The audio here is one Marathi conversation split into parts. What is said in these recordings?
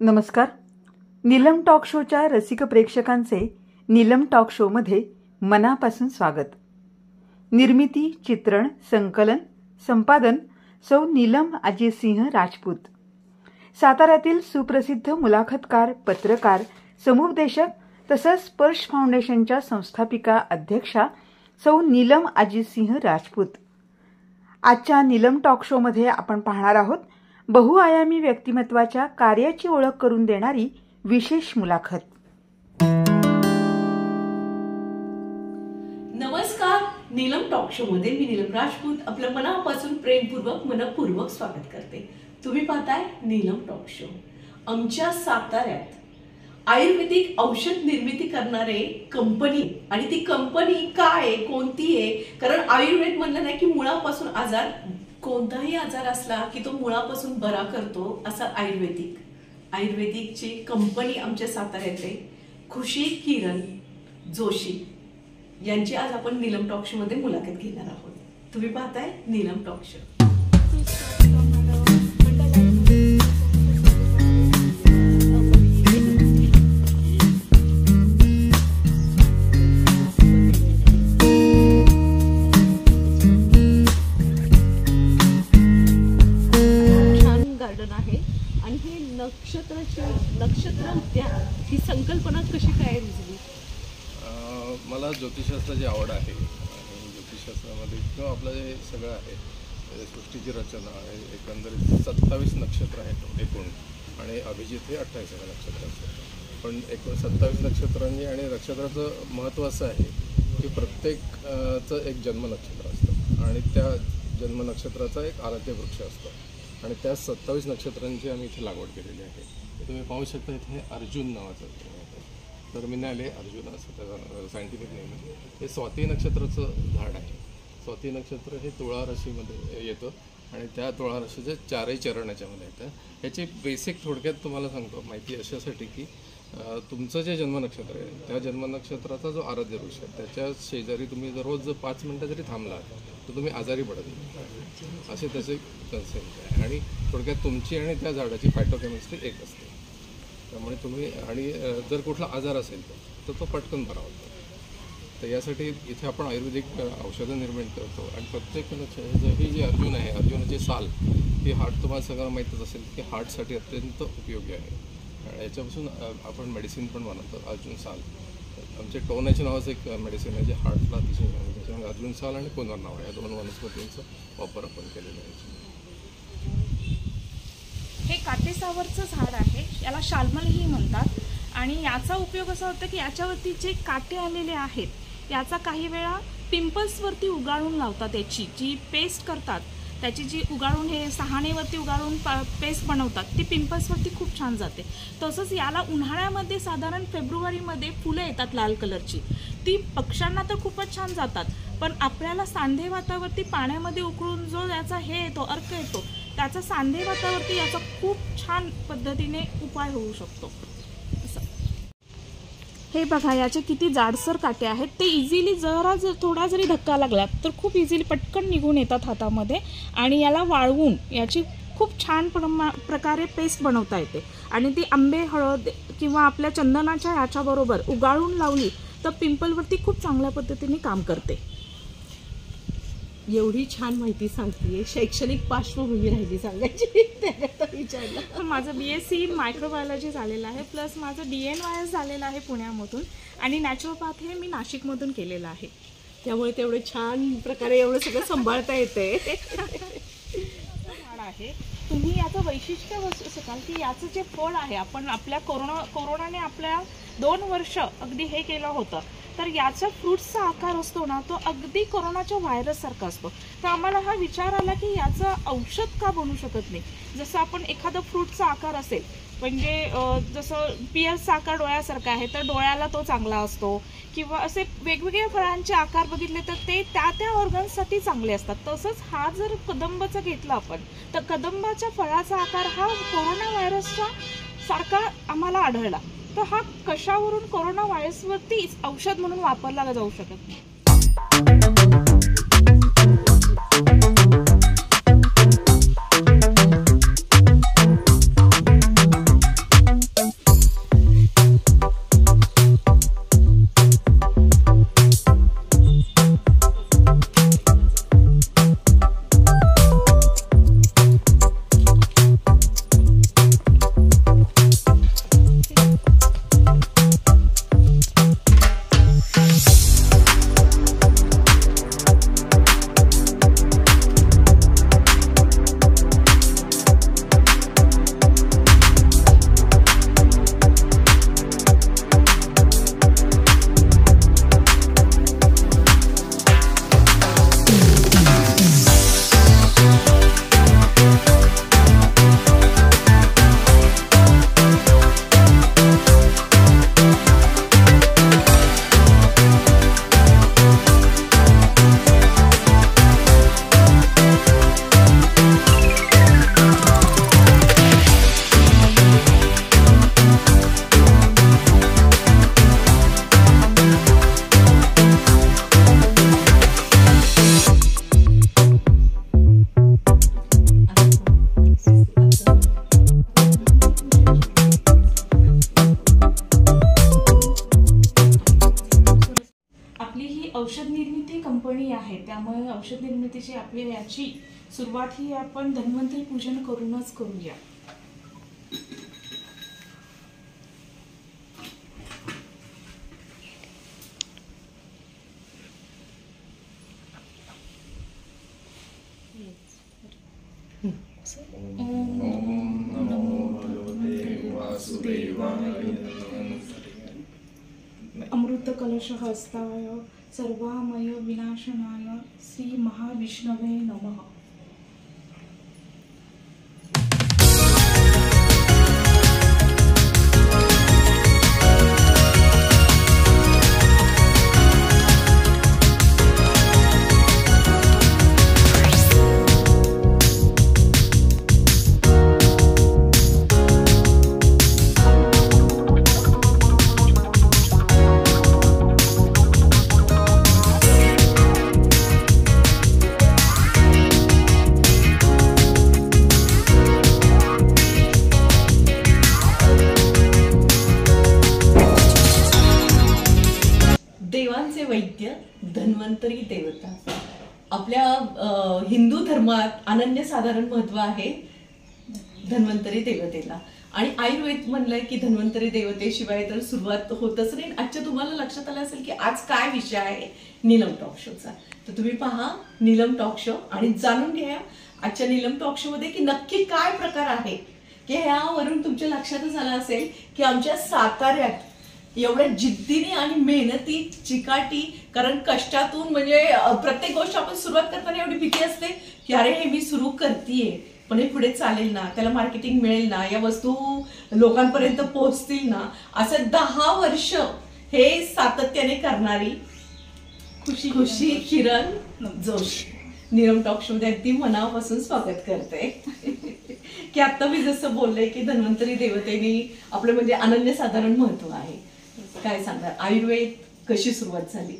नमस्कार. नीलम टॉक शोच्या रसिक प्रेक्षकांचे नीलम टॉक शोमध्ये मनापासून स्वागत. निर्मिती, चित्रण, संकलन, संपादन सौ नीलम अजितसिंह राजपूत. साताऱ्यातील सुप्रसिद्ध मुलाखतकार, पत्रकार, समुपदेशक तसंच स्पर्श फाउंडेशनच्या संस्थापिका अध्यक्षा सौ नीलम अजितसिंह राजपूत. आजच्या नीलम टॉक शोमध्ये आपण पाहणार आहोत बहुआयामी व्यक्तिमत्वाच्या कार्याची ओळख करून देणारी विशेष मुलाखत. नमस्कार. नीलम टॉक शो मध्ये मी नीलम राजपूत आपलं मनापासून प्रेमपूर्वक मनपूर्वक स्वागत करते. तुम्ही पाहताय नीलम टॉक शो. आमच्या साताऱ्यात आयुर्वेदिक औषध निर्मिती करणारे कंपनी, आणि ती कंपनी काय, कोणती आहे, कारण आयुर्वेद म्हणलं नाही की मुळापासून आजार, कोणताही आजार असला की तो मुळापासून बरा करतो, असा आयुर्वेदिकची कंपनी आमच्या साताऱ्यात आहे. खुशी किरण जोशी यांची आज आपण नीलम टॉक शो मध्ये मुलाखत घेणार आहोत. तुम्ही पाहताय नीलम टॉक शो. नक्षत्र उद्यान ही संकल्पना कशी काय रुजली? मला ज्योतिषशास्त्राची आवड आहे आणि ज्योतिषशास्त्रामध्ये किंवा आपलं जे सगळं आहे सृष्टीची रचना आहे, एकंदरीत 27 नक्षत्र आहेत एकूण, आणि अभिजित हे 28 नक्षत्र असतं. पण एकूण 27 नक्षत्रांनी, आणि नक्षत्राचं महत्त्व असं आहे की प्रत्येकचं एक जन्म नक्षत्र असतं आणि त्या जन्म नक्षत्राचा एक आराध्य वृक्ष असतो, आणि त्या 27 नक्षत्रांची आम्ही इथे लागवड केलेली आहे. तुम्ही पाहू शकता इथे अर्जुन नावाचं टर्मिनाल अर्जुन असं त्याचा सायंटिफिक नेम आहे. हे स्वाती नक्षत्राचं झाड आहे. स्वाती नक्षत्र हे तुळा राशीमध्ये येतं आणि त्या तुळा राशीचे 4ही चरण याच्यामध्ये येतं. ह्याची बेसिक थोडक्यात तुम्हाला सांगतो माहिती अशासाठी की तुमचं जे जन्मनक्षत्र आहे त्या जन्मनक्षत्राचा जो आराध्य वृक्ष आहे त्याच्या शेजारी तुम्ही रोज 5 मिनटं जरी थांबला तर तुम्ही आजारी पडत नाही, असे त्याचे कन्सेप्ट आहे. आणि थोडक्यात तुमची आणि त्या झाडाची फायटोकेमिस्ट्री एक असते. त्यामुळे तुम्ही, आणि जर कुठला आजार असेल तर तो पटकन बरा होतो. तर यासाठी इथे आपण आयुर्वेदिक औषधं निर्माण करतो. आणि प्रत्येक ही जी अर्जुन आहे, अर्जुनाची साल ही हार्ट, तुम्हाला सगळं माहीतच असेल की हार्टसाठी अत्यंत उपयोगी आहे. याच्यापासून आपण मेडिसिन पण बनवतो. अर्जुन साल आमचे टोनॅच नावाचं एक मेडिसिन आहे जे हार्टला अतिशय, त्याच्यामुळे अर्जुन साल आणि पुनर नाव आहे, या 2 वनस्पतींचा वापर आपण केलेला आहे. हे काटेसावरचं झाड आहे, याला शाल्मलही म्हणतात. आणि याचा उपयोग असा होता की याच्यावरती जे काटे आलेले आहेत याचा काही वेळा पिंपल्सवरती उगाळून लावतात. याची जी पेस्ट करतात, त्याची जी उगाळून, हे सहाणेवरती उगाळून पेस्ट बनवतात, ती पिंपल्सवरती खूप छान जाते. तसंच याला उन्हाळ्यामध्ये साधारण फेब्रुवारीमध्ये फुलं येतात लाल कलरची, ती पक्ष्यांना तर खूपच छान जातात. पण आपल्याला सांधेवातावरती पाण्यामध्ये उकळून जो याचा हे येतो, अर्क येतो, त्याचा सांधेवातावरती याचा खूप छान पद्धतीने उपाय होऊ शकतो. हे बघा, याचे किती जाडसर काटे आहेत. ते इझिली थोडा जरी धक्का लागला तर खूप इझिली पटकन निघून येतात हातामध्ये. आणि याला वाळवून याची खूप छान प्रकारे पेस्ट बनवता येते. आणि ती आंबे, हळद किंवा आपल्या चंदनाच्या याच्याबरोबर उगाळून लावली तर पिंपलवरती खूप चांगल्या पद्धतीने काम करते. एवढी छान माहिती सांगतेय. शैक्षणिक पार्श्वभूमी राहिली सांगायची त्याच्यात विचारलं. माझं BSc इन मायक्रोबायोलॉजी झालेलं आहे, प्लस माझं DNYS झालेलं आहे पुण्यामधून, आणि नॅचरोपॅथ हे मी नाशिकमधून केलेलं आहे. त्यामुळे तेवढे छान प्रकारे एवढं सगळं सांभाळता येते. झाड आहे. तुम्ही याचं वैशिष्ट्य बसू शकाल की याचं जे फळ आहे, आपण आपल्या कोरोनाने आपल्या 2 वर्ष अगदी हे केलं होतं, तर याचा फ्रूट्सचा आकार असतो ना, तो अगदी कोरोनाच्या व्हायरससारखा असतो. तर आम्हाला हा विचार आला की याचं औषध का बनू शकत नाही. जसं आपण एखादा फ्रूटचा आकार असेल, म्हणजे जसं पियर्सचा आकार डोळ्यासारखा आहे तर डोळ्याला तो चांगला असतो, किंवा असे वेगवेगळ्या फळांचे आकार बघितले तर ते त्या ऑर्गन्ससाठी चांगले असतात. तसंच हा जर कदंबाचा घेतला आपण, तर कदंबाच्या फळाचा आकार हा कोरोना व्हायरसच्या सारखा आम्हाला आढळला. तर हा कशावरून कोरोना व्हायरसवरती औषध म्हणून वापरला जाऊ शकत नाही. आहे, त्यामुळे औषध निर्मितीची आपली याची सुरुवात ही आपण धन्वंतरी पूजन करूनच करूया. अमृत कलश हस्ताय सर्वामय विनाशनाय श्री महाविष्णवे नमः. देवांचे वैद्य धन्वंतरी देवता. आपल्या हिंदू धर्मात अनन्यसाधारण महत्व आहे धन्वंतरी देवतेला. आणि आयुर्वेद म्हणलंय की धन्वंतरी देवतेशिवाय तर सुरुवात होतच नाही. आजच्या तुम्हाला लक्षात आलं असेल की आज काय विषय आहे नीलम टॉक शोचा. तर तुम्ही पहा नीलम टॉक शो आणि जाणून घ्या आजच्या नीलम टॉक शो मध्ये की नक्की काय प्रकार आहे. की ह्यावरून तुमच्या लक्षातच आलं असेल की आमच्या साताऱ्यात एवढ्या जिद्दीने आणि मेहनती चिकाटी, कारण कष्टातून म्हणजे प्रत्येक गोष्ट आपण सुरुवात करताना एवढी भीती असते की अरे हे मी सुरू करतेय पण हे पुढे चालेल ना, त्याला मार्केटिंग मिळेल ना, या वस्तू लोकांपर्यंत पोहोचतील ना, असं 10 वर्ष हे सातत्याने करणारी खुशी किरण जोशी नीलम टॉक शो मध्ये अगदी मनापासून स्वागत करते. की आता मी जसं बोलले की धन्वंतरी देवतेने आपलं म्हणजे अनन्यसाधारण महत्व आहे. काय सांगणार आयुर्वेद कशी सुरुवात झाली?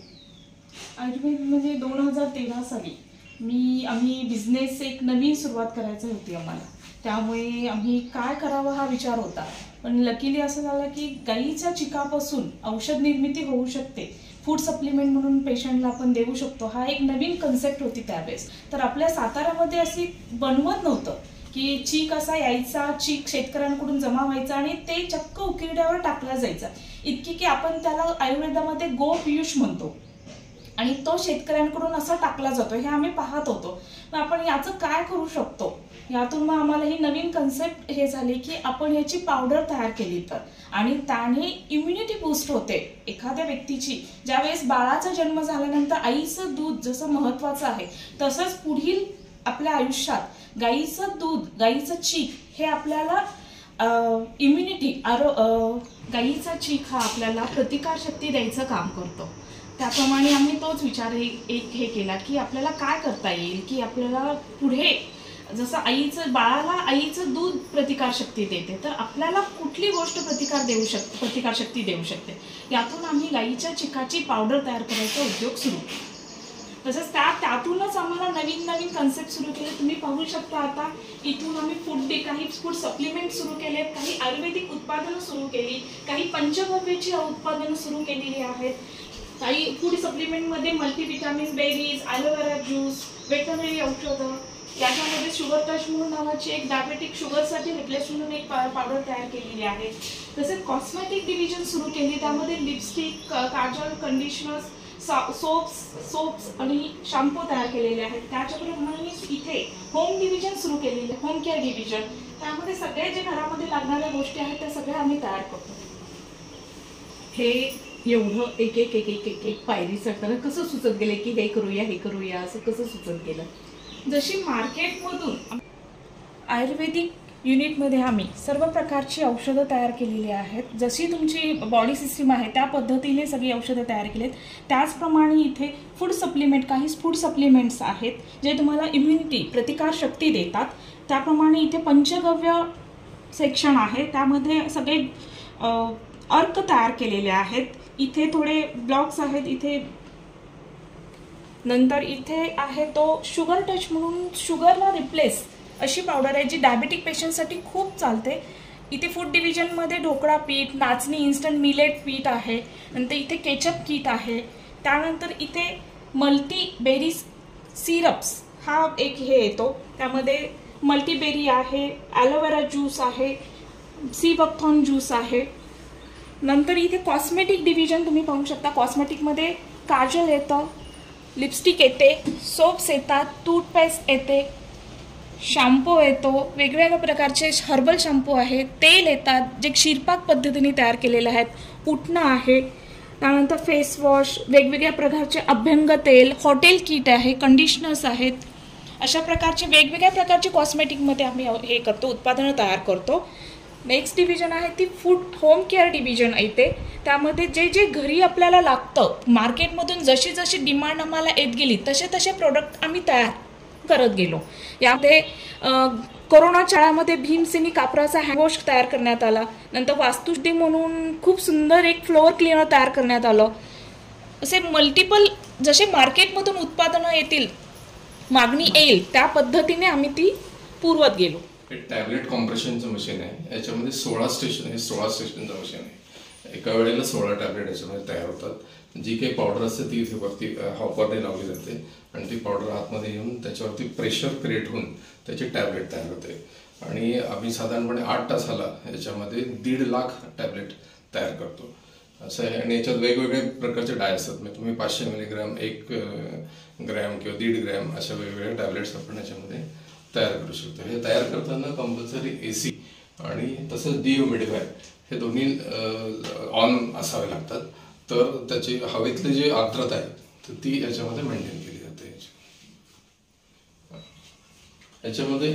आयुर्वेद म्हणजे 2013 साली आम्ही बिझनेस एक नवीन सुरुवात करायची होती आम्हाला. त्यामुळे आम्ही काय करावं हा विचार होता. पण लकीली असं झालं की गाईच्या चिकापासून औषध निर्मिती होऊ शकते, फूड सप्लिमेंट म्हणून पेशंटला आपण देऊ शकतो, हा एक नवीन कन्सेप्ट होती त्यावेळेस. तर आपल्या साताऱ्यामध्ये अशी बनवत नव्हतं की चीक असा यायचा, चीक शेतकऱ्यांकडून जमा व्हायचा आणि ते चक्क उकिरड्यावर टाकला जायचा. इतकी की आपण त्याला आयुर्वेदामध्ये गो पियुष म्हणतो आणि तो शेतकऱ्यांकडून असा टाकला जातो. हे आम्ही पाहत होतो. मग आपण याचं काय करू शकतो, यातून मग आम्हाला ही नवीन कन्सेप्ट हे झाली की आपण याची पावडर तयार केली तर, आणि त्याने इम्युनिटी बूस्ट होते एखाद्या व्यक्तीची. ज्यावेळेस बाळाचा जन्म झाल्यानंतर आईचं दूध जसं महत्वाचं आहे तसंच पुढील आपल्या आयुष्यात गाईचं दूध, गाईचं चीक हे आपल्याला इम्युनिटी गाईचा चीक हा आपल्याला प्रतिकारशक्ती द्यायचं काम करतो. त्याप्रमाणे आम्ही तोच विचार हे केला की आपल्याला काय करता येईल की आपल्याला पुढे जसं बाळाला आईचं दूध प्रतिकारशक्ती देते, तर आपल्याला कुठली गोष्ट प्रतिकारशक्ती देऊ शकते. यातून आम्ही गाईच्या चिकाची पावडर तयार करायचा उद्योग सुरू केला. तसंच त्यातूनच आम्हाला नवीन कन्सेप्ट सुरू केले. तुम्ही पाहू शकता आता इथून आम्ही काही फूड सप्लिमेंट सुरू केलेत, काही आयुर्वेदिक उत्पादनं सुरू केली, काही पंचगव्याची उत्पादनं सुरू केलेली आहेत. काही फूड सप्लिमेंटमध्ये मल्टीव्हिटॅमिन, बेरीज, ॲलोवेरा ज्यूस, वेटनरी औषधं, याच्यामध्ये शुगर टच म्हणून नावाची एक डायबेटिक शुगरसाठी रिप्लेस म्हणून एक पावडर तयार केलेली आहे. तसेच कॉस्मेटिक डिव्हिजन सुरू केली, त्यामध्ये लिपस्टिक, काजल, कंडिशनर्स, सोप्स आणि शॅम्पू तयार केलेले आहेत. त्याच्याप्रमाणे इथे होम डिव्हिजन सुरू केलेले, होम केअर डिव्हिजन. त्यामध्ये सगळे जे घरामध्ये लागणाऱ्या गोष्टी आहेत त्या सगळ्या आम्ही तयार करतो. हे एवढं एक पायरी चढताना कसं सुचत गेले की हे करूया असं कसं सुचत गेलं? जशी मार्केटमधून आयुर्वेदिक युनिटमध्ये आम्ही सर्व प्रकारची औषधं तयार केलेली आहेत. जशी तुमची बॉडी सिस्टीम आहे त्या पद्धतीने सगळी औषधं तयार केलीत. त्याचप्रमाणे इथे काही फूड सप्लिमेंट्स आहेत जे तुम्हाला इम्युनिटी, प्रतिकारशक्ती देतात. त्याप्रमाणे इथे पंचगव्य सेक्शन आहे, त्यामध्ये सगळे अर्क तयार केलेले आहेत. इथे थोडे ब्लॉक्स आहेत. इथे नंतर इथे आहे तो शुगर टच म्हणून शुगरला रिप्लेस अशी पावडर आहे जी डायबेटिक पेशंटसाठी खूप चालते. इथे फूड डिव्हिजनमध्ये ढोकळा पीठ, नाचणी इन्स्टंट मिलेट पीठ आहे. नंतर इथे केचप किट आहे. त्यानंतर इथे मल्टी बेरीज सिरप्स हा एक हे येतो, त्यामध्ये मल्टीबेरी आहे, ॲलोवेरा ज्यूस आहे, सी बकथॉर्न ज्यूस आहे. नंतर इथे कॉस्मेटिक डिव्हिजन तुम्ही पाहू शकता. कॉस्मेटिकमध्ये काजल येतं, लिपस्टिक येते, सोप्स येतात, टूथपेस्ट येते, शॅम्पू येतो, वेगवेगळ्या प्रकारचे हर्बल शॅम्पू आहेत, तेल येतात जे क्षीरपाक पद्धतीने तयार केलेले आहेत, उटणं आहे, त्यानंतर फेस वॉश, वेगवेगळ्या प्रकारचे अभ्यंग तेल, हॉटेल किट आहे, कंडिशनर्स आहेत. अशा प्रकारचे वेगवेगळ्या प्रकारचे कॉस्मेटिकमध्ये आम्ही हे करतो, उत्पादनं तयार करतो. नेक्स्ट डिव्हिजन आहे ती फूड होम केअर डिव्हिजन येते. त्यामध्ये जे जे घरी आपल्याला लागतं, मार्केटमधून जशी जशी डिमांड आम्हाला येत गेली तसे तसे प्रोडक्ट आम्ही तयार करत गेलो. यामध्ये कोरोना काळामध्ये भीमसेनी कापराचा हँडवॉश तयार करण्यात आला. नंतर वास्तुशुद्धी म्हणून खूप सुंदर एक फ्लोअर क्लीनर तयार करण्यात आलं. असे मल्टिपल जसे मार्केटमधून उत्पादनं येतील, मागणी येईल त्या पद्धतीने आम्ही ती पुरवत गेलो. हे टॅबलेट कॉम्प्रेशनचं मशीन आहे. याच्यामध्ये 16 स्टेशन, हे 16 स्टेशनचं मशीन आहे. एका वेळेला 16 टॅबलेट याच्यामध्ये तयार होतात. जी काही पावडर असते ती इथे वरती हॉपरने लावली जाते आणि ती पावडर आतमध्ये येऊन त्याच्यावरती प्रेशर क्रिएट होऊन त्याची टॅबलेट तयार होते. आणि आम्ही साधारणपणे 8 तासाला याच्यामध्ये 1.5 लाख टॅबलेट तयार करतो असं आहे. आणि याच्यात वेगवेगळे प्रकारचे डाय असतात. म्हणजे तुम्ही 500 मिलीग्रॅम, 1 ग्रॅम किंवा 1.5 ग्रॅम अशा वेगवेगळ्या टॅबलेट्स आपण याच्यामध्ये तयार करू शकतो. हे तयार करताना कंपल्सरी AC आणि तसंच डिह्युमिडिफायर हे दोन्ही ऑन असावे लागतात. तर त्याची हवेतली जी आर्द्रता आहे तर ती याच्यामध्ये मेंटेन केली जाते. याच्यामध्ये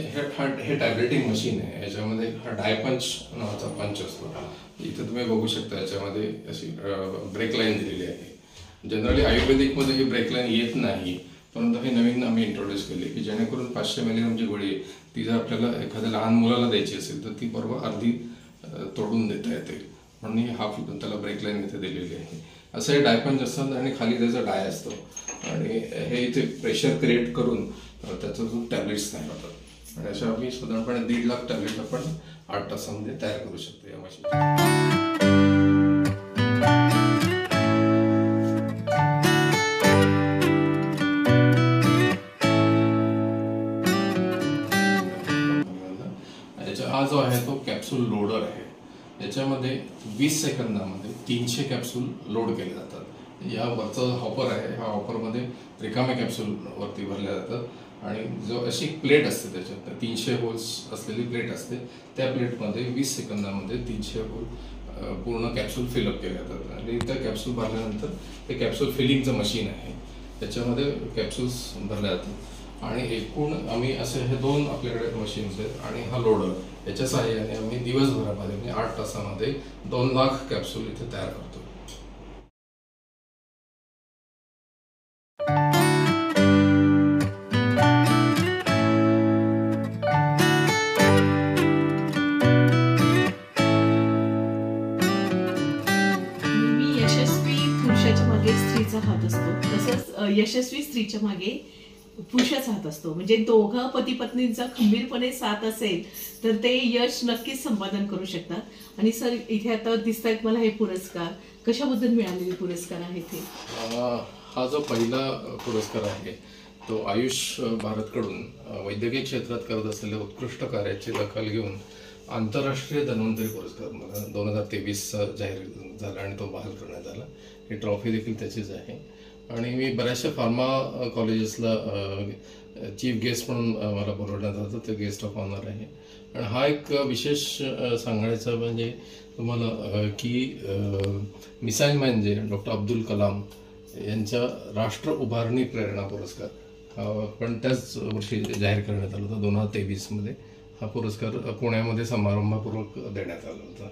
हे टॅबलेटिंग मशीन आहे. याच्यामध्ये हा डायपंच नावाचा पंच असतो. इथे तुम्ही बघू शकता याच्यामध्ये अशी ब्रेक लाईन दिलेली आहे. जनरली आयुर्वेदिकमध्ये ही ब्रेक लाईन येत नाही, परंतु हे नवीन आम्ही इंट्रोड्यूस केले की जेणेकरून 500 मिलीग्रामची गोळी ती जर आपल्याला एखाद्या लहान मुलाला द्यायची असेल तर ती बरोबर अर्धी तोडून देता येते. म्हणून हा त्याला ब्रेक लाईन इथे दिलेली आहे. असं हे डायपंच असतात आणि खाली त्याचा डाय असतो आणि हे इथे प्रेशर क्रिएट करून त्याच्यातून टॅबलेट्स तयार होतात. आणि अशा आम्ही साधारणपणे 1.5 लाख टॅबलेट आपण 8 तासामध्ये तयार करू शकतो या मशीन. हा जो आहे तो कॅप्सूल लोडर आहे. याच्यामध्ये 20 सेकंदामध्ये 300 कॅप्सूल लोड केले जातात. या वरचा हॉपर आहे, हा हॉपरमध्ये रिकामे कॅप्सूल वरती भरल्या जातात आणि जो अशी प्लेट असते त्याच्यात 300 होल्स असलेली प्लेट असते. त्या प्लेटमध्ये 20 सेकंदामध्ये 300 होल पूर्ण कॅप्सूल फिलअप केले जातात आणि त्या कॅप्सूल भरल्यानंतर ते कॅप्सूल फिलिंगचं मशीन आहे. त्याच्यामध्ये कॅप्सूल्स भरल्या जातात आणि एकूण आम्ही असे हे 2 आपल्याकडे मशीन्स आहेत आणि हा लोडर याच्या सहाय्याने आम्ही दिवसभरामध्ये म्हणजे 8 तासामध्ये 2 लाख कॅप्सूल इथे तयार करतो. यशस्वी पुरुषाच्या मागे स्त्रीचा हात असतो, तसंच यशस्वी स्त्रीच्या मागे पुरुषाचा हात असतो. म्हणजे दोघं पती पत्नींचा खंबीरपणे साथ असेल तर ते यश नक्कीच संपादन करू शकतात. आणि सर इथे आता दिसत आहेत मला हे पुरस्कार, कशाबद्दल मिळालेले पुरस्कार आहेत हे? हा जो पहिला पुरस्कार आहे तो आयुष भारतकडून वैद्यकीय क्षेत्रात करत असलेल्या उत्कृष्ट कार्याची दखल घेऊन आंतरराष्ट्रीय धन्वंतरी पुरस्कार मला 2023 जाहीर झाला आणि तो बहाल करण्यात आला. ही ट्रॉफी देखील त्याचीच आहे. आणि मी बऱ्याचशा फार्मा कॉलेजेसला चीफ गेस्ट म्हणून मला बोलवण्यात होतं, ते गेस्ट ऑफ ऑनर आहे. आणि हा एक विशेष सांगायचं म्हणजे तुम्हाला की मिसाईल मॅन जे डॉक्टर अब्दुल कलाम यांच्या राष्ट्र उभारणी प्रेरणा पुरस्कार पण त्याच वर्षी जाहीर करण्यात आला होता. 2023मध्ये हा पुरस्कार पुण्यामध्ये समारंभपूर्वक देण्यात आला होता.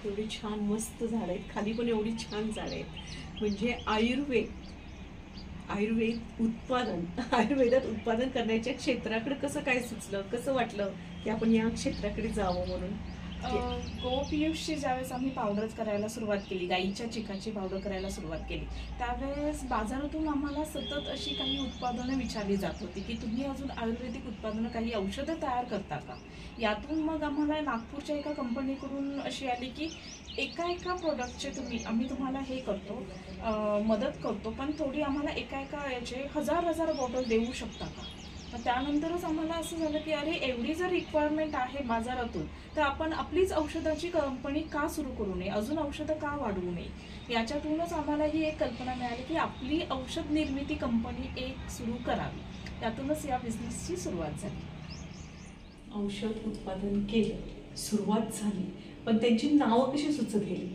एवढी छान मस्त झाड आहेत, खाली पण एवढी छान झाड आहेत. म्हणजे आयुर्वेद उत्पादन, आयुर्वेदात उत्पादन करण्याच्या क्षेत्राकडे कसं काय सुचलं, कसं वाटलं की आपण या क्षेत्राकडे जावं म्हणून? गो पीयूषची ज्यावेळेस आम्ही पावडर करायला सुरुवात केली, गाईच्या चिकाची पावडर करायला सुरुवात केली, त्यावेळेस बाजारातून आम्हाला सतत अशी काही उत्पादनं विचारली जात होती की तुम्ही अजून आयुर्वेदिक उत्पादनं, काही औषधं तयार करता का. यातून मग आम्हाला नागपूरच्या एका कंपनीकडून अशी आली की एका प्रोडक्टचे आम्ही तुम्हाला हे करतो, मदत करतो, पण थोडी आम्हाला एका याचे हजार बॉटल देऊ शकता का. त्यानंतरच आम्हाला असं झालं की अरे एवढी जर रिक्वायरमेंट आहे बाजारातून, तर आपण आपलीच औषधाची कंपनी का सुरू करू नये, अजून औषधं का वाढवू नये. याच्यातूनच आम्हाला ही एक कल्पना मिळाली की आपली औषध निर्मिती कंपनी एक सुरू करावी. त्यातूनच या बिझनेसची सुरुवात झाली. औषध उत्पादन केलं, सुरुवात झाली, पण त्यांची नावं कशी सुचत गेली?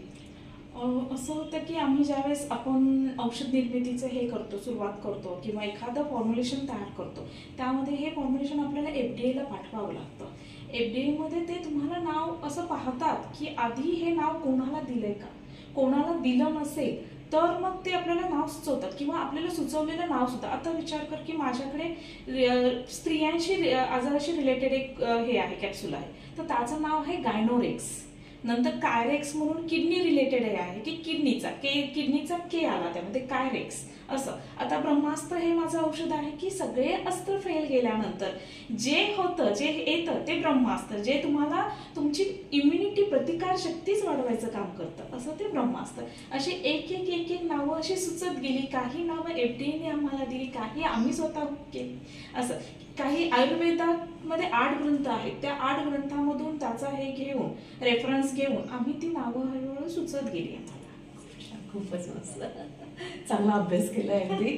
असं होतं की आम्ही ज्यावेळेस आपण औषध निर्मितीचं हे करतो, सुरुवात करतो किंवा एखादं फॉर्म्युलेशन तयार करतो, त्यामध्ये हे फॉर्म्युलेशन आपल्याला FDA पाठवावं लागतं. FDA मध्ये ते तुम्हाला नाव असं पाहतात की आधी हे नाव कोणाला दिलंय का, कोणाला दिलं नसेल तर मग ते आपल्याला नाव सुचवतात किंवा आपल्याला सुचवलेलं नाव सुद्धा. आता विचार कर की माझ्याकडे स्त्रियांशी आजाराशी रिलेटेड एक हे आहे, कॅप्सूल आहे, तर त्याचं नाव आहे गायनोरेक्स. नंतर कायरेक्स म्हणून किडनी रिलेटेड आहे की किडनीचा के आला त्यामध्ये, कायरेक्स असं. आता ब्रह्मास्त्र हे माझं औषध आहे की सगळे अस्त्र फेल गेल्यानंतर जे होतं, जे येतं ते ब्रह्मास्त्र, जे तुम्हाला तुमची इम्युनिटी, प्रतिकार शक्तीच वाढवायचं काम करतं, असं ते ब्रह्मास्त्र. अशी एक नावं अशी सुचत गेली. काही नावं FDAने आम्हाला दिली, काही आम्ही स्वतः केली. असं काही आयुर्वेदामध्ये 8 ग्रंथ आहेत, त्या 8 ग्रंथामधून त्याचा हे घेऊन, रेफरन्स घेऊन आम्ही ती नावं हळूहळू सुचत गेली आम्हाला. खूपच मस्त, चांगला अभ्यास केलाय अगदी.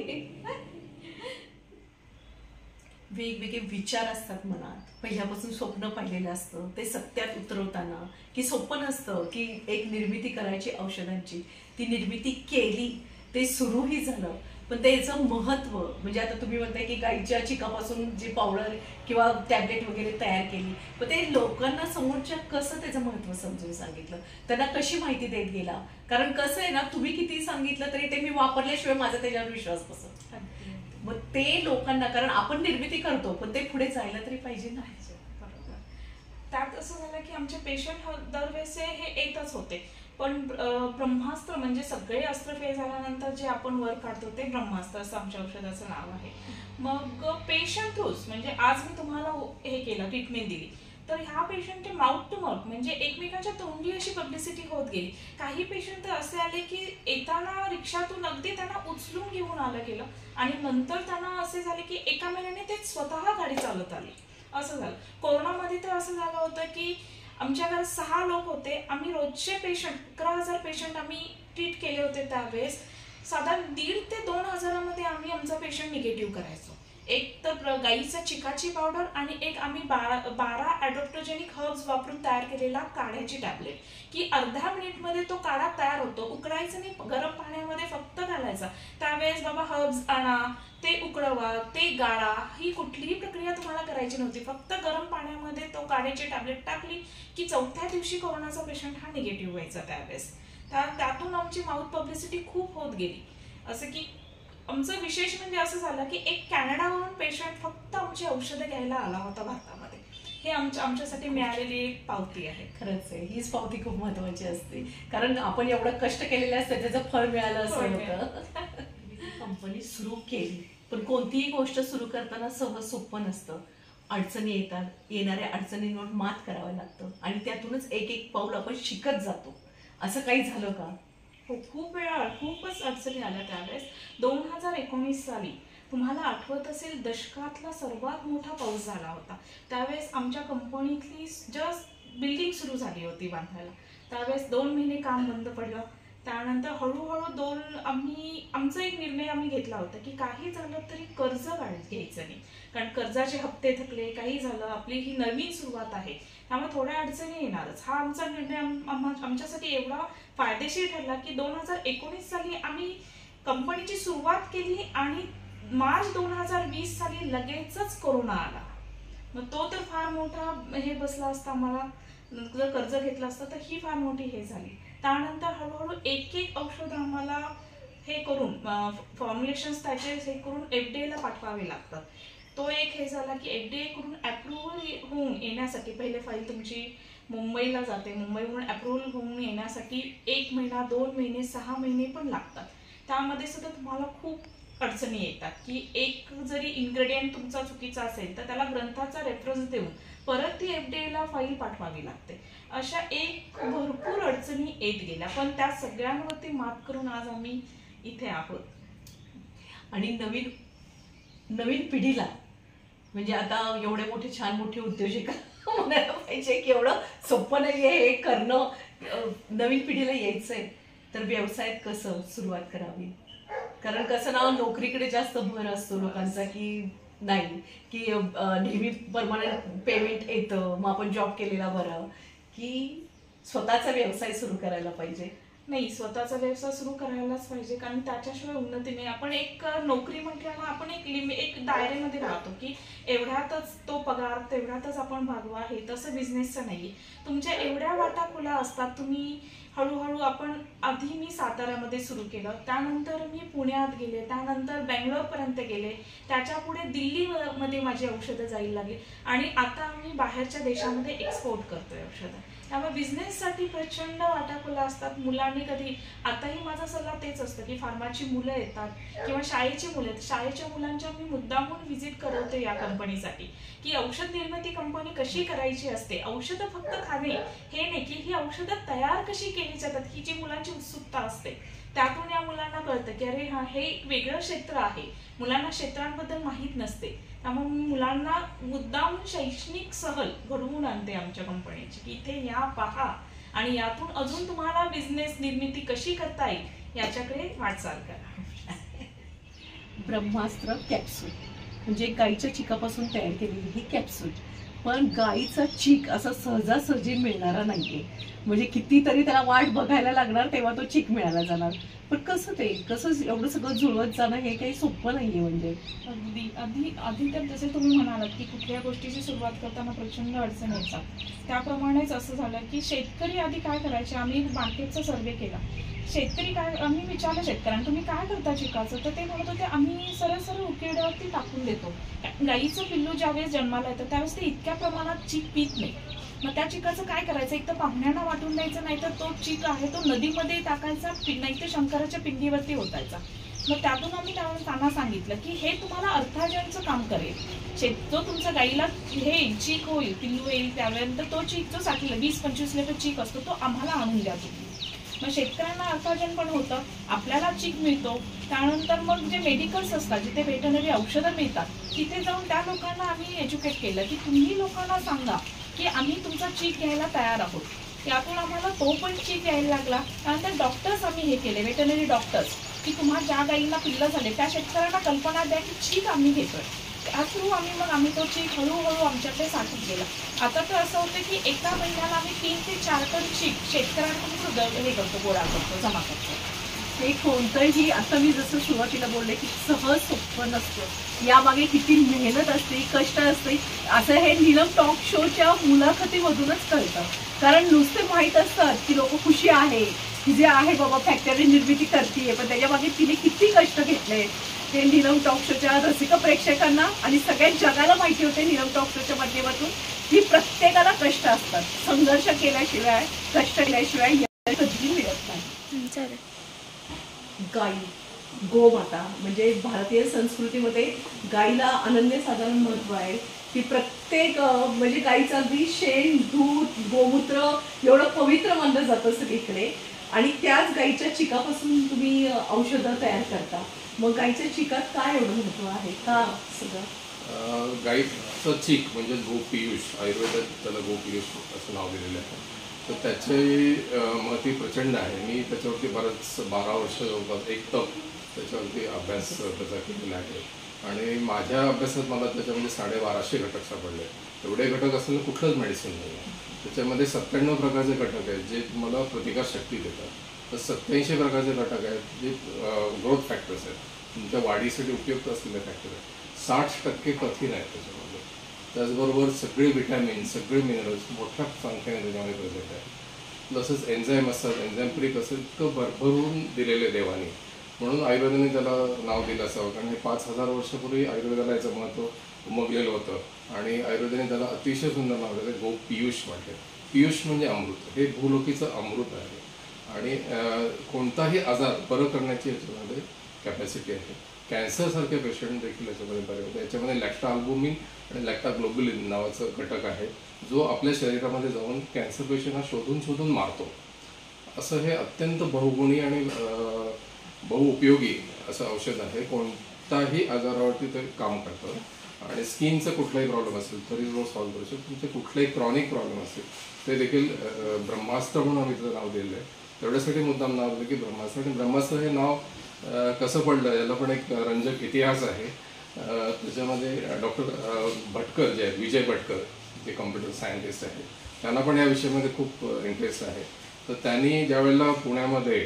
वेगवेगळे विचार असतात मनात, पहिल्यापासून स्वप्न पाहिलेलं असतं, ते सत्यात उतरवताना की सोपं नसतं की एक निर्मिती करायची औषधांची, ती निर्मिती केली, ते सुरूही झालं, पण त्याचं महत्व म्हणजे आता तुम्ही म्हणताय की गाईच्या चिकापासून जी पावडर किंवा टॅबलेट वगैरे तयार केली, पण ते लोकांना समोरच्या कसं त्याचं महत्व समजून सांगितलं, त्यांना कशी माहिती देत गेला. कारण कसं आहे ना, तुम्ही किती सांगितलं तरी ते मी वापरल्याशिवाय माझा त्याच्यावर विश्वास बसत. मग ते लोकांना, कारण आपण निर्मिती करतो पण ते पुढे जायला तरी पाहिजे ना. त्यात असं झालं की आमचे पेशंट दरवेळेस हे येतच होते, पण ब्रह्मास्त्र म्हणजे सगळे अस्त्र फेल झाल्यानंतर जे आपण वर काढतो ते ब्रह्मास्त्र असं आमच्या औषधाचं नाव आहे. मग पेशंट थ्रूच म्हणजे आज मी तुम्हाला हे केलं, ट्रीटमेंट दिली, तर ह्या पेशंटचे माउथ टू माउथ म्हणजे एकमेकांच्या तोंडी अशी पब्लिसिटी होत गेली. काही पेशंट तर असे आले की येताना रिक्षातून अगदी त्यांना उचलून घेऊन आलं गेलं आणि नंतर त्यांना असे झाले की एका महिन्याने ते स्वतः गाडी चालत आली. असं झालं. कोरोनामध्ये तर असं झालं होतं की आमच्या घरात 6 लोक होते, आम्ही रोजचे पेशंट 11,000 पेशंट आम्ही ट्रीट केले होते. त्यावेळेस साधारण 1,500 ते 2,000 मध्ये आम्ही आमचा पेशंट निगेटिव्ह करायचो. एक तर गाईचा चिकाची पावडर आणि एक आम्ही 12 ॲडॉप्टोजेनिक हर्ब्स वापरून तयार केलेला काढ्याची टॅबलेट, की अर्ध्या मिनिटमध्ये तो काढा तयार होतो. उकळायचं नाही, गरम पाण्यामध्ये फक्त घालायचा. त्यावेळेस बाबा हर्ब्स आणा, ते उकळवा, ते गाळा, ही कुठलीही प्रक्रिया तुम्हाला करायची नव्हती. फक्त गरम पाण्यामध्ये तो काढ्याची टॅबलेट टाकली की 4थ्या दिवशी कोरोनाचा पेशंट हा निगेटिव्ह व्हायचा. त्यावेळेस त्यातून आमची माउथ पब्लिसिटी खूप होत गेली. असं की आमचं विशेष म्हणजे असं झालं की एक कॅनडावरून पेशंट फक्त आमची औषधं घ्यायला आला होता भारतामध्ये. हे आमच्यासाठी मिळालेली एक पावती आहे. खरंच आहे, हीच पावती खूप महत्वाची असते, कारण आपण एवढं कष्ट केलेलं असतं, त्याचं फळ मिळालं असं होतं. कंपनी सुरू केली, पण कोणतीही गोष्ट सुरू करताना सहज सोपं नसतं. अडचणी येतात, येणाऱ्या अडचणींवर मात करावं लागतं आणि त्यातूनच एक पाऊल आपण शिकत जातो. असं काही झालं का? हो, खूप वेळा खूपच अडचणी आल्या. त्यावेळेस 2019 साली तुम्हाला आठवत असेल, दशकातला सर्वात मोठा पाऊस झाला होता. त्यावेळेस आमच्या कंपनीतली जस्ट बिल्डिंग सुरू झाली होती बांधायला. त्यावेळेस 2 महिने काम बंद पडलं. त्यानंतर हळूहळू आमचा एक निर्णय आम्ही घेतला होता की काही झालं तरी कर्ज घ्यायचं नाही, कारण कर्जाचे हप्ते थकले, काही झालं, आपली ही नवीन सुरुवात आहे, त्यामुळे थोड्या अडचणी येणारच. हा आमचा निर्णय आमच्यासाठी एवढा फायदेशीर ठरला की 2019 साली आम्ही कंपनीची सुरुवात केली आणि मार्च 2020 साली लगेचच कोरोना आला. मग तो तर फार मोठा हे बसला असता आम्हाला, जर कर्ज घेतलं असतं तर ही फार मोठी हे झाली. त्यानंतर हळूहळू एक औषध आम्हाला हे करून फॉर्म्युलेशन्स त्याचे हे करून FDA पाठवावे लागतात. तो एक हे झाला की FDA कडून अप्रुव्हल होऊन येण्यासाठी पहिले फाईल तुमची मुंबईला जाते, मुंबईहून अप्रुव्हल होऊन येण्यासाठी 1 महिना 2 महिने 6 महिने पण लागतात. त्यामध्ये सुद्धा तुम्हाला खूप अडचणी येतात की एक जरी इन्ग्रेडियंट तुमचा चुकीचा असेल तर त्याला ग्रंथाचा रेफरन्स देऊन परत ती FDA ला फाईल पाठवावी लागते. अशा भरपूर अडचणी येत गेल्या, पण त्या सगळ्यांवरती मात करून आज आम्ही इथे आहोत. आणि नवीन पिढीला म्हणजे आता एवढे मोठे छान मोठे उद्योजक म्हणायला पाहिजे की एवढं सोपं नाहीये हे करणं. नवीन पिढीला यायचंय तर व्यवसायात कसं सुरुवात करावी, कारण कसं ना नोकरीकडे जास्त भर असतो लोकांचा की नाही की नेहमी परमनंट पेमेंट येतं मग आपण जॉब केलेला बरं, की स्वतःचा व्यवसाय सुरू करायला पाहिजे. नाही, स्वतःचा व्यवसाय सुरू करायलाच पाहिजे, कारण त्याच्याशिवाय उन्नती नाही. आपण एक नोकरी म्हटल्यानं आपण एक दायरेमध्ये राहतो की एवढ्यातच तो पगार तेवढ्यातच आपण भागवा, हे तसं बिझनेसचं नाहीये. तुमच्या एवढ्या वाटा खुल्या असतात. तुम्ही हळूहळू आधी मी साताऱ्यामध्ये सुरू केलं, त्यानंतर मी पुण्यात गेले, त्यानंतर बेंगलोरपर्यंत गेले, त्याच्या पुढे दिल्लीमध्ये माझी औषधं जायला लागली आणि आता आम्ही बाहेरच्या देशामध्ये एक्सपोर्ट करतोय औषधं. त्यामुळे बिझनेससाठी प्रचंड वाटाखोला असतात. मुलांनी कधी आताही माझा सल्ला तेच असतं की फार्माची मुलं येतात किंवा शाळेची मुलं येतात, शाळेच्या मुलांच्या मी मुद्दामून व्हिजिट करवते या कंपनीसाठी की औषध निर्मिती कंपनी कशी करायची असते. औषधं फक्त खाणे हे नाही की ही औषधं तयार कशी केली जातात ही जी मुलांची उत्सुकता असते, त्यातून या मुलांना कळतं की अरे हा हे एक वेगळं क्षेत्र आहे. मुलांना क्षेत्रांबद्दल माहीत नसते, त्यामुळे मी मुलांना मुद्दाम शैक्षणिक सहल घडवून आणते आमच्या कंपनीची की इथे या पहा आणि यातून अजून तुम्हाला बिझनेस निर्मिती कशी करता येईल याच्याकडे वाटचाल करा. ब्रह्मास्त्र कॅप्सूल म्हणजे गाईच्या चिकापासून तयार केलेली ही कॅप्सूल, पण गाईचा चीक असा सहजासहजी मिळणारा नाहीये. म्हणजे कितीतरी त्याला वाट बघायला लागणार तेव्हा तो चीक मिळायला जाणार. पण कसं एवढं सगळं जुळवत जाणं हे काही सोपं नाहीये. म्हणजे आधी तर जसे तुम्ही म्हणालात की कुठल्या गोष्टीची सुरुवात करताना प्रचंड अडचण येतात, त्याप्रमाणेच असं झालं की शेतकरी आधी काय करायचे. आम्ही मार्केटचा सर्वे केला. शेतकरी काय, आम्ही विचारलं शेतकऱ्यांना तुम्ही काय करता चिकाचं, तर ते म्हणत होते आम्ही सरळ उकिरड्यावरती टाकून देतो. गाईचं पिल्लू ज्यावेळेस जन्माला येतं त्यावेळेस ते इतक्या प्रमाणात चीक पित नाही. मग त्या चिकाचं काय करायचं, एक तर पाहुण्यांना वाटून द्यायचं, नाहीतर तो चीक आहे तो नदीमध्ये टाकायचा, नाही तर शंकराच्या पिंडीवरती ओतायचा. मग त्यातून आम्ही त्यांना सांगितलं की हे तुम्हाला अर्थार्जनचं काम करेल. जो तुमच्या गाईला हे चीक होईल, पिल्लू येईल, त्यावेळेनंतर तो चीक जो साठीला 20-25 लिटर चीक असतो तो आम्हाला आणून द्या तुम्ही. मग शेतकऱ्यांना अर्थार्जन पण होतं, आपल्याला चीक मिळतो. त्यानंतर मग जे मेडिकल्स असतात जिथे व्हेटरनरी औषधं मिळतात तिथे जाऊन त्या लोकांना आम्ही एज्युकेट केलं की तुम्ही लोकांना सांगा की आम्ही तुमचा चीक घ्यायला तयार आहोत. त्यातून आम्हाला तो पण चीक घ्यायला लागला. त्यानंतर डॉक्टर्स आम्ही हे केले, व्हेटरनरी डॉक्टर्स, की तुम्हाला ज्या गाईंना पिल्लं झाले त्या शेतकऱ्यांना कल्पना द्या की चीक आम्ही घेतोय. त्या थ्रू आम्ही तो चीक हळूहळू आमच्याकडे साठवत गेला. आता तर असं होतं की एका महिन्याला आम्ही 3 ते 4 टन चीक शेतकऱ्यांकडून हे करतो, गोळा करतो, जमा करतो. हे कोणतंही, आता मी जसं सुरुवातीला बोलले की सहज सोपं नसतं, यामागे किती मेहनत असते, कष्ट असते, असं हे नीलम टॉक शोच्या मुलाखतीमधूनच कळतं. कारण नुसते माहीत असतात की लोक खुशी आहे की जे आहे बाबा फॅक्टरी निर्मिती करते, पण त्याच्यामागे तिने किती कष्ट घेतले ते नीलम टॉक शोच्या रसिक प्रेक्षकांना आणि सगळ्या जगाला माहिती होते. नीलम टॉक शोच्या माध्यमातून की प्रत्येकाला कष्ट असतात, संघर्ष केल्याशिवाय, कष्ट केल्याशिवाय कधीही मिळत नाही. गाई, गोमाता म्हणजे भारतीय संस्कृतीमध्ये गाईला अनन्यसाधारण महत्व आहे की प्रत्येक म्हणजे गाईचं अगदी शेण, दूध, गोमूत्र एवढं पवित्र मानलं जातं सगळीकडे. आणि त्याच गाईच्या चिकापासून तुम्ही औषधं तयार करता. मग गाईच्या चिकात काय एवढं महत्व आहे का सगळं? गाईचं चीक म्हणजे गोपीयूष, आयुर्वेदात त्याला गोपीयूष असं नाव दिलेलं आहे. तर त्याचे महत्त्व प्रचंड आहे. मी त्याच्यावरती बरंच 12 वर्ष जवळपास एक तप त्याच्यावरती अभ्यास त्याचा केलेला आहे. आणि माझ्या अभ्यासात मला त्याच्यामध्ये 1250 घटक सापडले. एवढे घटक असलेलं कुठलंच मेडिसिन नाही आहे. त्याच्यामध्ये 97 प्रकारचे घटक आहेत जे तुम्हाला प्रतिकारशक्ती देतात. तर 87 प्रकारचे घटक आहेत जे ग्रोथ फॅक्टर्स आहेत, तुमच्या वाढीसाठी उपयुक्त असलेले फॅक्टर आहेत. 60% प्रथिन आहेत त्याच्यामध्ये. त्याचबरोबर सगळे विटॅमिन, सगळे मिनरल्स मोठ्या संख्येने त्याच्यामध्ये प्रेझेंट आहेत. तसंच एन्झाईम असतात, एन्झाईम प्रिक असेल, इतकं भरभरून दिलेले देवानी. म्हणून आयुर्वेदाने त्याला नाव दिलं असावं. कारण हे 5000 वर्षापूर्वी आयुर्वेदाला याचं महत्त्व उमगलेलं होतं आणि आयुर्वेदाने त्याला अतिशय सुंदर नाव दिलं, गो पियुष म्हटले. पियुष म्हणजे अमृत, हे भूलोकीचं अमृत आहे आणि कोणताही आजार बरं करण्याची याच्यामध्ये कॅपॅसिटी आहे. कॅन्सरसारखे पेशंट देखील याच्यामध्ये बरे होते. याच्यामध्ये लॅक्टा अल्बुमिन आणि लॅक्टा ग्लोबुलिन नावाचं घटक आहे, जो आपल्या शरीरामध्ये जाऊन कॅन्सर पेशंट हा शोधून मारतो. असं हे अत्यंत बहुगुणी आणि बहुउपयोगी असं औषध आहे. कोणताही आजारावरती ते काम करतं आणि स्किनचं कुठलाही प्रॉब्लेम असेल तरी जो सॉल्व्ह करू शकतो. तुमचे कुठलाही क्रॉनिक प्रॉब्लेम असेल ते देखील ब्रह्मास्त्र म्हणून आम्ही त्याचं नाव दिलेलं आहे. तेवढ्यासाठी मुद्दाम नाव दिलं की ब्रह्मास्त्र. आणि ब्रह्मास्त्र हे नाव कसं पडलं याला पण एक रंजक इतिहास आहे. त्याच्यामध्ये डॉक्टर भटकर जे आहेत, विजय भटकर, जे कम्प्युटर सायंटिस्ट आहेत, त्यांना पण या विषयामध्ये खूप इंटरेस्ट आहे. तर त्यांनी ज्यावेळेला पुण्यामध्ये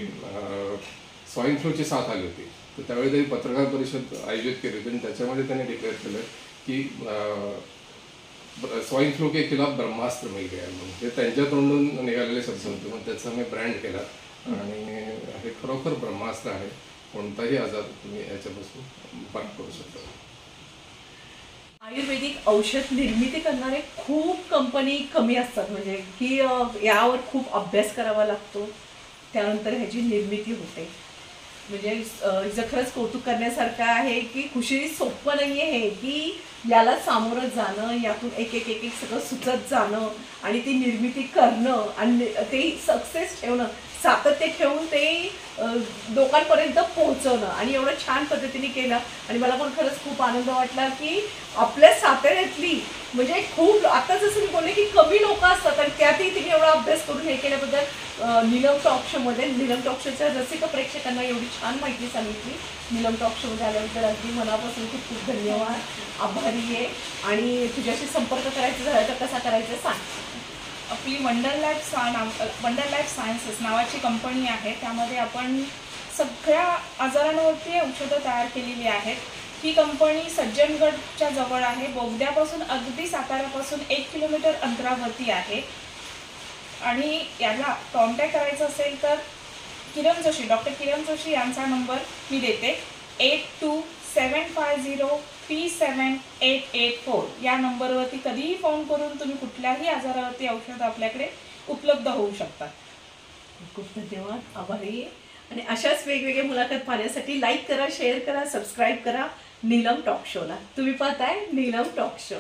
स्वाईन फ्लूची साथ आली होती, तर त्यावेळी त्यांनी पत्रकार परिषद आयोजित केली होती आणि त्याच्यामध्ये त्यांनी डिक्लेअर केलं की स्वाईन फ्लू के खिलाफ ब्रह्मास्त्र मिल गया म्हणून. हे त्यांच्या तोंडून निघालेले शब्द होते, मग त्याचा मी ब्रँड केला आणि हे खरोखर ब्रह्मास्त्र आहे. कोणताही आजार तुम्ही याच्यापासून बरा करू शकता. आयुर्वेदिक औषध निर्मिती करणारे खूप कंपनी कमी असतात, म्हणजे की यावर खूप अभ्यास करावा लागतो, त्यानंतर ह्याची निर्मिती होते. म्हणजे हिचं खरंच कौतुक करण्यासारखं आहे की खुशी सोपं नाही आहे हे, की याला सामोरं जाणं, यातून एक एक एक एक सगळं सुचत जाणं आणि ती निर्मिती करणं आणि ते सक्सेस ठेवणं, सातत्य ठेवून ते लोकांपर्यंत पोहोचवणं आणि एवढं छान पद्धतीने केलं. आणि मला पण खरंच खूप आनंद वाटला की आपल्या साताऱ्यातली म्हणजे खूप, आता जसं मी बोलले की कमी लोक असतात आणि त्यातही तिने एवढा अभ्यास करून हे केल्याबद्दल नीलम टॉक शोमध्ये, नीलम टॉक शोच्या रसिक प्रेक्षकांना एवढी छान माहिती सांगितली. नीलम टॉक शोमध्ये आल्याबद्दल अगदी मनापासून खूप खूप धन्यवाद, आभारी आहे. आणि तुझ्याशी संपर्क करायचा झाला तर कसा करायचा सांग. आपली वंडर लाईफ सायन्सेस नावाची कंपनी आहे, त्यामध्ये आपण सगळ्या आजारांवरती औषधं तयार केलेली आहेत. ही कंपनी सज्जनगडच्या जवळ आहे, बोगद्यापासून अगदी साताऱ्यापासून 1 किलोमीटर अंतरावरती आहे. आणि याला कॉन्टॅक्ट करायचं असेल तर किरण जोशी, डॉक्टर किरण जोशी यांचा नंबर मी देते, 8275037884. या नंबरवरती कधीही फोन करून तुम्ही कुठल्याही आजारावरती औषध आपल्याकडे उपलब्ध होऊ शकतात. खूप धन्यवाद, आभारी आहे. आणि अशाच वेगवेगळ्या मुलाखत पाहण्यासाठी लाईक करा, शेअर करा, सबस्क्राईब करा नीलम टॉक शोला. तुम्ही पाहताय नीलम टॉक शो.